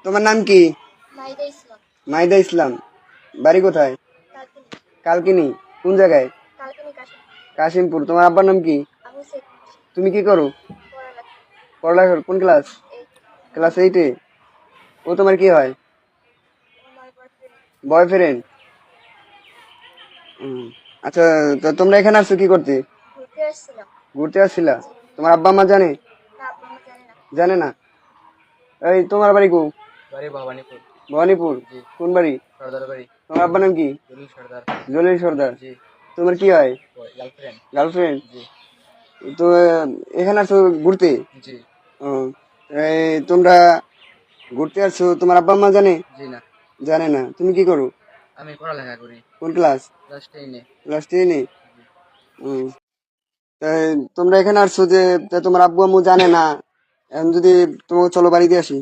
তোমার নাম কি? মাহিদা ইসলাম। মাহিদা ইসলাম। বাড়ি কোথায়? কালকিনি। কালকিনি। কোন জায়গায়? কালকিনি কাশিম। কাশিমপুর। তোমার আব্বার নাম কি? আবু সাইদ মুন্সি। তুমি কি করো? পড়ালেখা। পড়ালেখা করো? কোন ক্লাস? এই ক্লাস 8-এ। ও তোমার কি হয়? আমার বয়ফ্রেন্ড। বয়ফ্রেন্ড? আচ্ছা, তো তোমরা এখানে আসছো কি করতে? ঘুরতে আসছিলাম। ঘুরতে আসছিলা? জি। তোমার আব্বা আম্মা জানে? না, আব্বা আম্মা জানে না। জানে না? এই তোমার বাড়ি কো? বাড়ি ভবানীপুর। ভবানীপুর। জি। কোন বাড়ি? সর্দার বাড়ি। তোমার আব্বার নাম কি? জলিল সর্দার। জলিল সর্দার। জি। তোমার কি হয়? গার্লফ্রেন্ড। গার্লফ্রেন্ড? জি। তো এখানে আসছো ঘুরতে? জি। ও, এই তোমরা ঘুরতে আসছো, তোমার আব্বা আম্মা জানে? জি না। জানে না? তুমি কি করো? আমি পড়ালেখা করি। কোন ক্লাস? ক্লাস 10-এ। ক্লাস 10-এ? জি। তাই তোমরা এখানে আসছো যে তা তোমার আব্বু আম্মু জানে না, এখন যদি তোমাকে চলো বাড়ি দিয়ে আসি।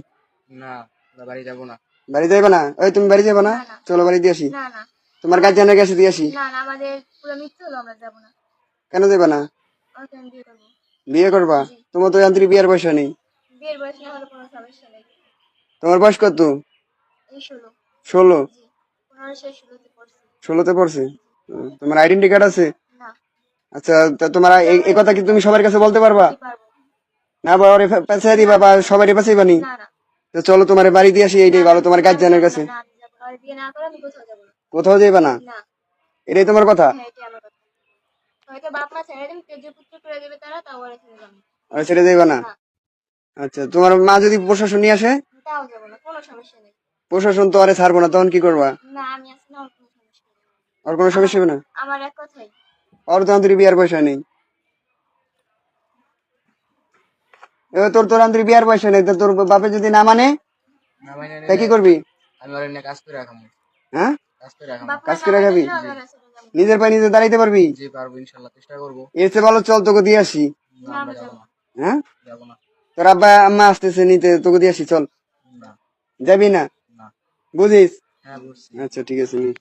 না, আমরা বাড়ি যাবো না। বাড়ি যাইবে না? ওই তুমি বাড়ি যাবে না? না, না। চলো বাড়ি দিয়ে আসি। না, না। তোমার গার্জিয়ানের কাছে দিয়ে আসি। না, না, আমাদের পুরো মিথ্যে হলো, আমরা যাবো না। কেন যাবে না? ওকে আমি বিয়ে করবো। বিয়ে করবা? জি। তোমার তো যান্ত্রিক বিয়ের পয়সা নেই। বিয়ের বয়স না হলে কোনো সমস্যা নেই। তোমার বয়স কত? এই 16। 16? জি। 15 শেষ 16-তে পড়ছি। 16-তে পড়ছে? তোমার আইডেন্টি কার্ড আছে? না। আচ্ছা, তা তোমার এই কথা কি তুমি সবার কাছে বলতে পারবা? জি, পারবো। না বা ওরে পেঁচাই দিবা বা সবাই পেঁচাই বানি? না, না। তো চলো তোমার বাড়ি দিয়ে আসি, এইটাই ভালো তোমার না, গার্জিয়ানের যাবো কাছে। না, আমি যাবো না। আর বিয়ে না করে আমি কোথাও যাবো না। কোথাও যাইবা না? না। এটাই তোমার কথা? হ্যাঁ, এটাই আমার কথা। হয়তো বাপ মা ছেড়ে দিবে, তেজ্য পুত্র করে দেবে তারা, তাও আর ছেড়ে যাবো না। আর ছেড়ে যাইবা না? না, আচ্ছা, তোমার মা যদি প্রশাসন নিয়ে আসে? তাও যাবো না, কোনো সমস্যা নেই। প্রশাসন তো আরে ছাড়বো না, তখন কি করবা? না, আমি আছি না, আমার কোনো সমস্যা নেই। আর কোনো সমস্যা হবে না? আমার এক কথাই। আর তো আন্তরিক বিয়ার পয়সা নেই। এবার তোর আন্তরিক বিয়ার পয়সা নেই, তা তোর বাপে যদি না মানে না মানে তাই কি নিলে করবি? আমি ওর এনে কাজ করে রাখাবো। হ্যাঁ? কাজ করে রাখাবো। বাপ মা কাজ না করে মানে খাবি? দিলেও আমরা ছেড়ে যাবো না। নিজের পায়ে নিজে দাঁড়াইতে পারবি? জি পারবো, ইনশাল্লাহ চেষ্টা করবো। এর চেয়ে ভালো চল তোকে দিয়ে আসি। না, না, আমরা আমরা যাবো যাবো না। না। হ্যাঁ? যাবো না। তোর আব্বা আম্মা আসতেছে নিতে, তোকে দিয়ে আসি, চল। না। যাবি না? না। বুঝিস? হ্যাঁ বুঝছি। আচ্ছা, ঠিক আছে নি।